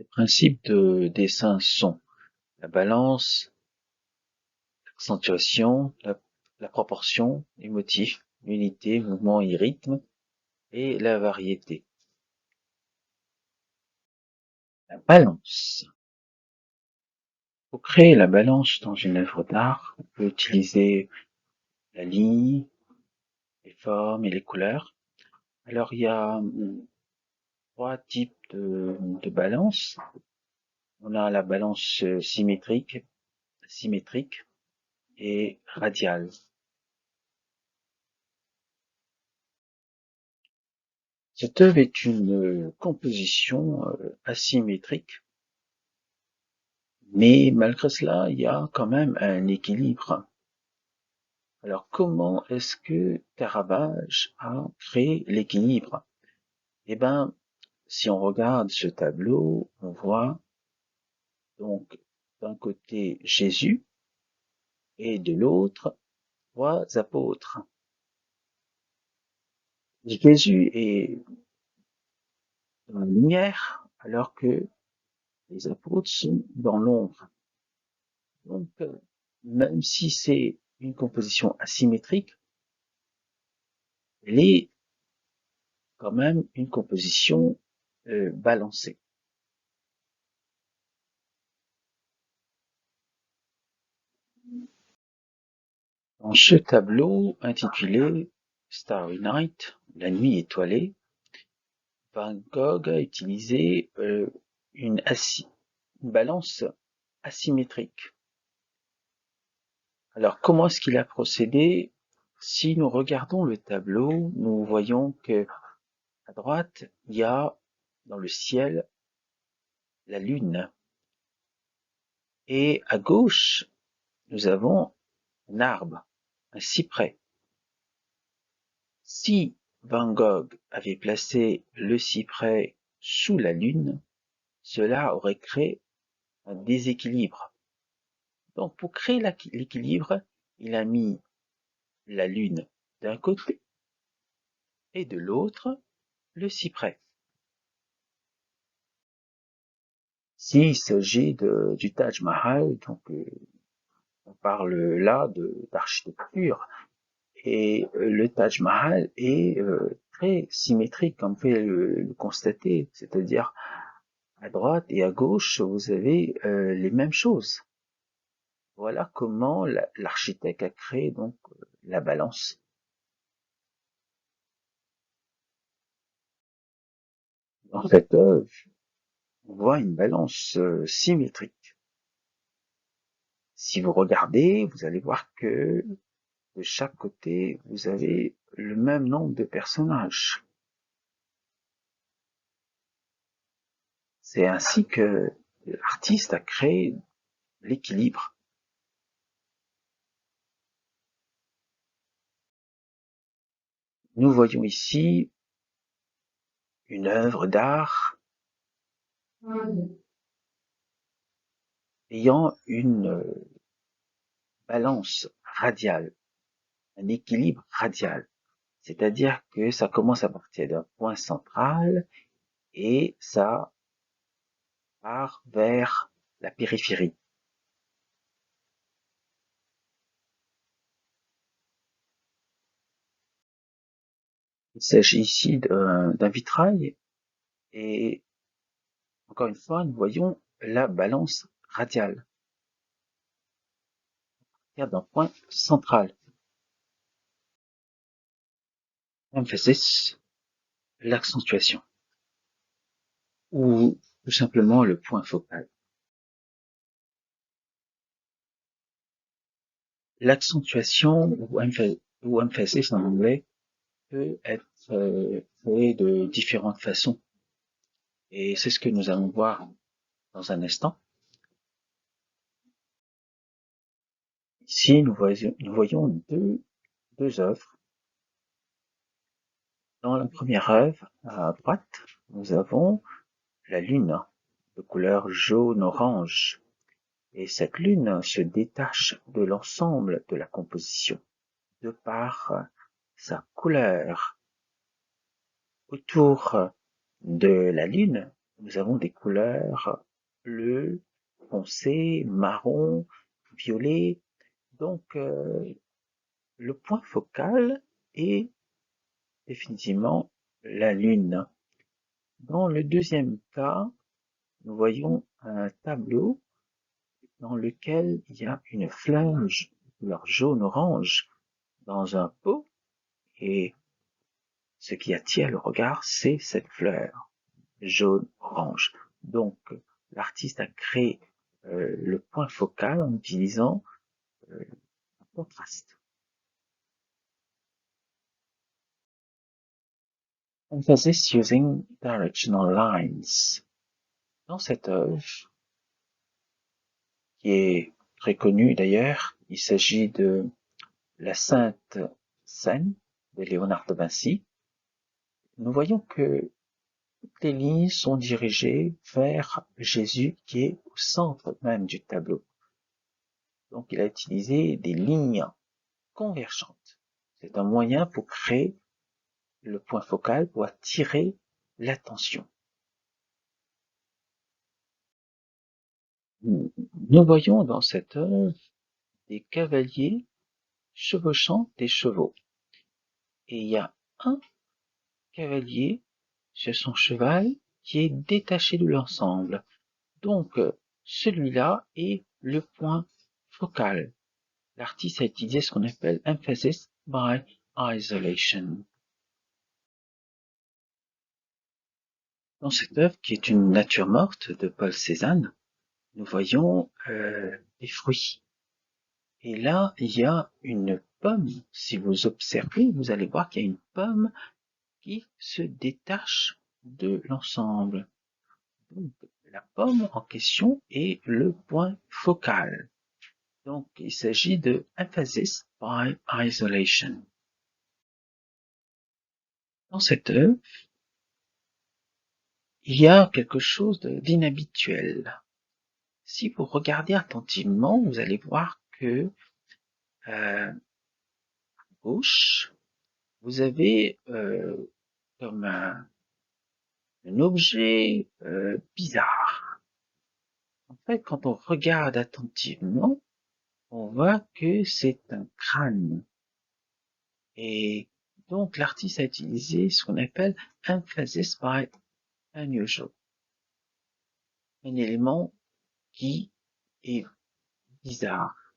Les principes de dessin sont la balance, l'accentuation, la proportion, les motifs, l'unité, mouvement et rythme, et la variété. La balance. Pour créer la balance dans une œuvre d'art, on peut utiliser la ligne, les formes et les couleurs. Alors il y a trois types de balance. On a la balance symétrique et radiale. Cette œuvre est une composition asymétrique, mais malgré cela, il y a quand même un équilibre. Alors comment est-ce que Caravage a créé l'équilibre? Eh ben, si on regarde ce tableau, on voit donc d'un côté Jésus et de l'autre trois apôtres. Jésus est dans la lumière alors que les apôtres sont dans l'ombre. Donc, même si c'est une composition asymétrique, elle est quand même une composition balancée. Dans ce tableau intitulé Starry Night, la nuit étoilée, Van Gogh a utilisé une balance asymétrique. Alors comment est-ce qu'il a procédé? Si nous regardons le tableau, nous voyons que à droite, il y a dans le ciel la lune. Et à gauche, nous avons un arbre, un cyprès. Si Van Gogh avait placé le cyprès sous la lune, cela aurait créé un déséquilibre. Donc pour créer l'équilibre, il a mis la lune d'un côté et de l'autre le cyprès. S'il s'agit du Taj Mahal, donc on parle là d'architecture, et le Taj Mahal est très symétrique, comme vous pouvez le constater, c'est-à-dire à droite et à gauche, vous avez les mêmes choses. Voilà comment l'architecte a créé donc la balance. Dans cette œuvre, on voit une balance symétrique. Si vous regardez, vous allez voir que de chaque côté, vous avez le même nombre de personnages. C'est ainsi que l'artiste a créé l'équilibre. Nous voyons ici une œuvre d'art ayant une balance radiale, un équilibre radial. C'est-à-dire que ça commence à partir d'un point central et ça part vers la périphérie. Il s'agit ici d'un vitrail et encore une fois, nous voyons la balance radiale, c'est-à-dire d'un point central. Emphasis, l'accentuation, ou tout simplement le point focal. L'accentuation ou emphasis en anglais peut être fait de différentes façons. Et c'est ce que nous allons voir dans un instant. Ici, nous voyons deux œuvres. Dans la première œuvre, à droite, nous avons la lune de couleur jaune-orange. Et cette lune se détache de l'ensemble de la composition de par sa couleur. Autour de la lune, nous avons des couleurs bleu, foncé, marron, violet. Donc, le point focal est définitivement la Lune. Dans le deuxième cas, nous voyons un tableau dans lequel il y a une fleur couleur jaune-orange dans un pot, et ce qui attire le regard, c'est cette fleur jaune-orange. Donc, l'artiste a créé le point focal en utilisant un contraste. Emphasis using directional lines. Dans cette œuvre, qui est très connue d'ailleurs, il s'agit de la Sainte Seine de Léonard de Vinci. Nous voyons que toutes les lignes sont dirigées vers Jésus qui est au centre même du tableau. Donc il a utilisé des lignes convergentes. C'est un moyen pour créer le point focal, pour attirer l'attention. Nous voyons dans cette œuvre des cavaliers chevauchant des chevaux. Et il y a un cavalier sur son cheval qui est détaché de l'ensemble. Donc, celui-là est le point focal. L'artiste a utilisé ce qu'on appelle emphasis by isolation. Dans cette œuvre, qui est une nature morte de Paul Cézanne, nous voyons des fruits. Et là, il y a une pomme. Si vous observez, vous allez voir qu'il y a une pomme qui se détache de l'ensemble. Donc, la pomme en question est le point focal. Donc, il s'agit de emphasis by isolation. Dans cette œuvre, il y a quelque chose d'inhabituel. Si vous regardez attentivement, vous allez voir que à gauche, vous avez comme un objet bizarre. En fait, quand on regarde attentivement, on voit que c'est un crâne. Et donc, l'artiste a utilisé ce qu'on appelle emphasis by unusual. Un élément qui est bizarre,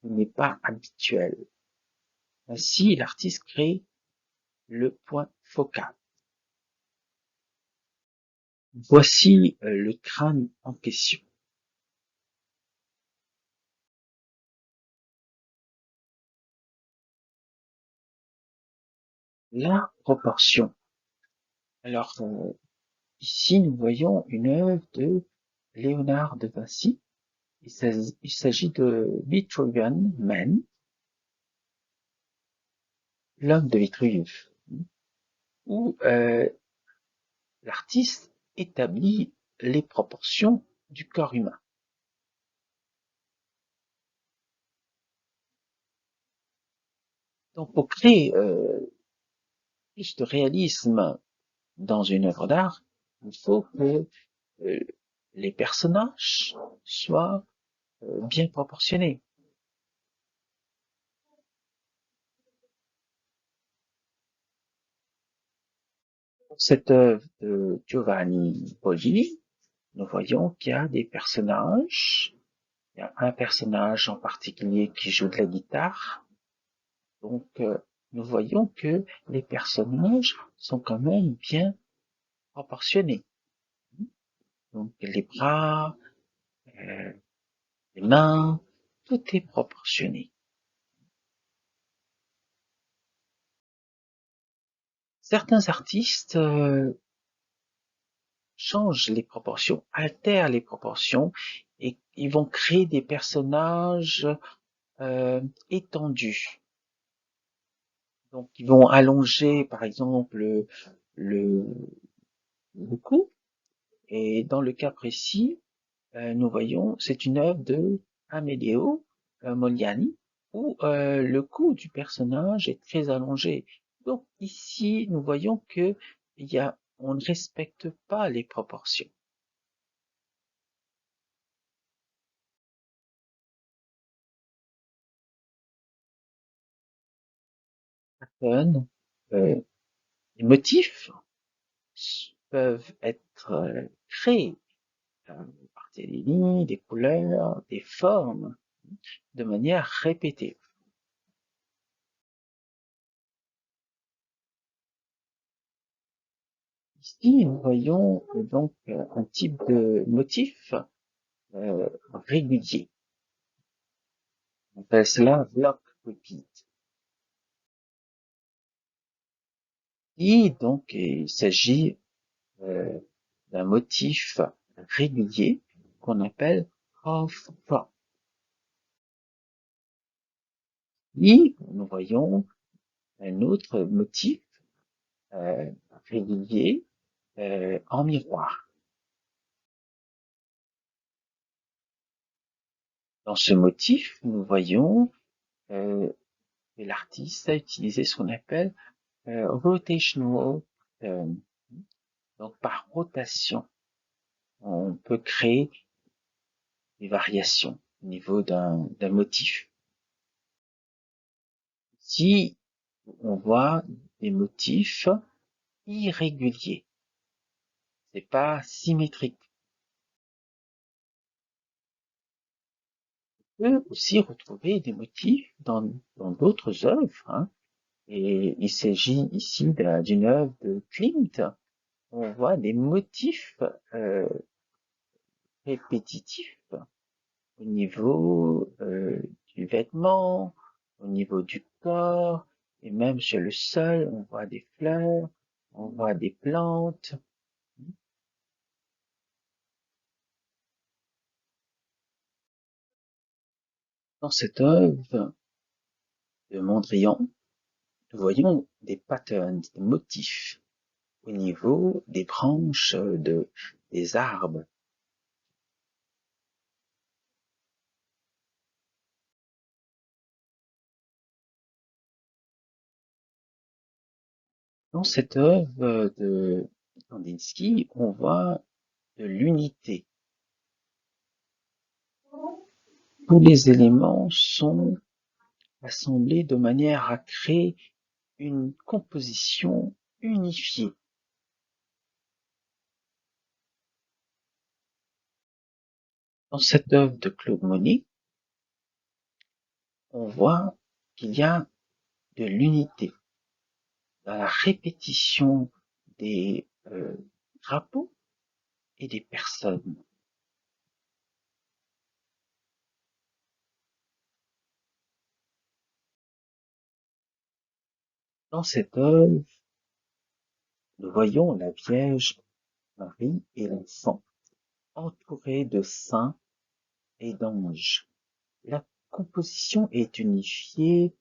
qui n'est pas habituel. Ainsi, l'artiste crée le point focal. Voici le crâne en question. La proportion. Alors, ici, nous voyons une œuvre de Léonard de Vinci. Il s'agit de Vitruvian Man, l'homme de Vitruve, où l'artiste établit les proportions du corps humain. Donc, pour créer plus de réalisme dans une œuvre d'art, il faut que les personnages soient bien proportionnés. Dans cette œuvre de Giovanni Pollini, nous voyons qu'il y a des personnages. Il y a un personnage en particulier qui joue de la guitare. Donc, nous voyons que les personnages sont quand même bien proportionnés. Donc, les bras, les mains, tout est proportionné. Certains artistes changent les proportions, altèrent les proportions, et ils vont créer des personnages étendus. Donc, ils vont allonger, par exemple, le cou. Et dans le cas précis, nous voyons, c'est une œuvre de Amedeo Modigliani, où le cou du personnage est très allongé. Donc ici, nous voyons que il y a on ne respecte pas les proportions. Patterns, les motifs peuvent être créés à partir des lignes, des couleurs, des formes, de manière répétée. Ici, nous voyons donc un type de motif régulier. On appelle cela block repeat. Et donc, il s'agit d'un motif régulier qu'on appelle half prop. Et nous voyons un autre motif régulier en miroir. Dans ce motif, nous voyons que l'artiste a utilisé ce qu'on appelle rotational pattern. Donc par rotation, on peut créer des variations au niveau d'un motif. Ici, on voit des motifs irréguliers. C'est pas symétrique. On peut aussi retrouver des motifs dans d'autres œuvres, hein. Et il s'agit ici d'une œuvre de Klimt. On voit des motifs répétitifs au niveau du vêtement, au niveau du corps, et même sur le sol, on voit des fleurs, on voit des plantes. Dans cette œuvre de Mondrian, nous voyons des patterns, des motifs au niveau des branches des arbres. Dans cette œuvre de Kandinsky, on voit de l'unité. Tous les éléments sont assemblés de manière à créer une composition unifiée. Dans cette œuvre de Claude Monet, on voit qu'il y a de l'unité dans la répétition des drapeaux et des personnes. Dans cette œuvre, nous voyons la Vierge Marie et l'enfant, entourés de saints et d'anges. La composition est unifiée,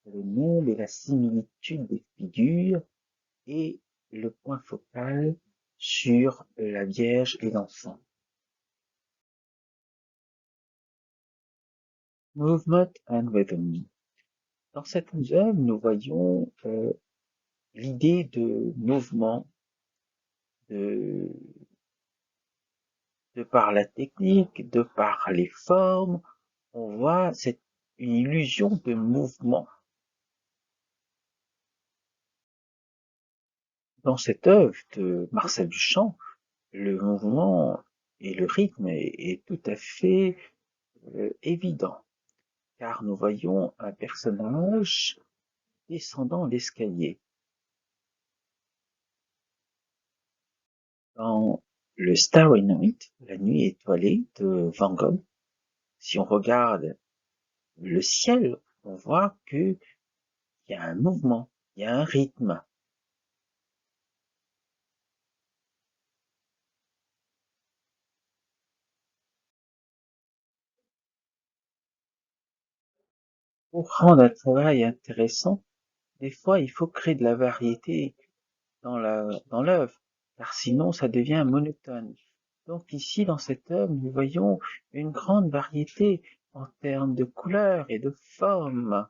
le nombre et la similitude des figures et le point focal sur la Vierge et l'enfant. Movement and rhythm. Dans cette œuvre, nous voyons l'idée de mouvement, de par la technique, de par les formes, on voit une illusion de mouvement. Dans cette œuvre de Marcel Duchamp, le mouvement et le rythme est tout à fait évident, car nous voyons un personnage descendant l'escalier. Dans le Starry Night, la nuit étoilée de Van Gogh, si on regarde le ciel, on voit qu'il y a un mouvement, il y a un rythme. Pour rendre un travail intéressant, des fois il faut créer de la variété dans l'œuvre, car sinon ça devient monotone. Donc ici, dans cette œuvre, nous voyons une grande variété en termes de couleurs et de formes.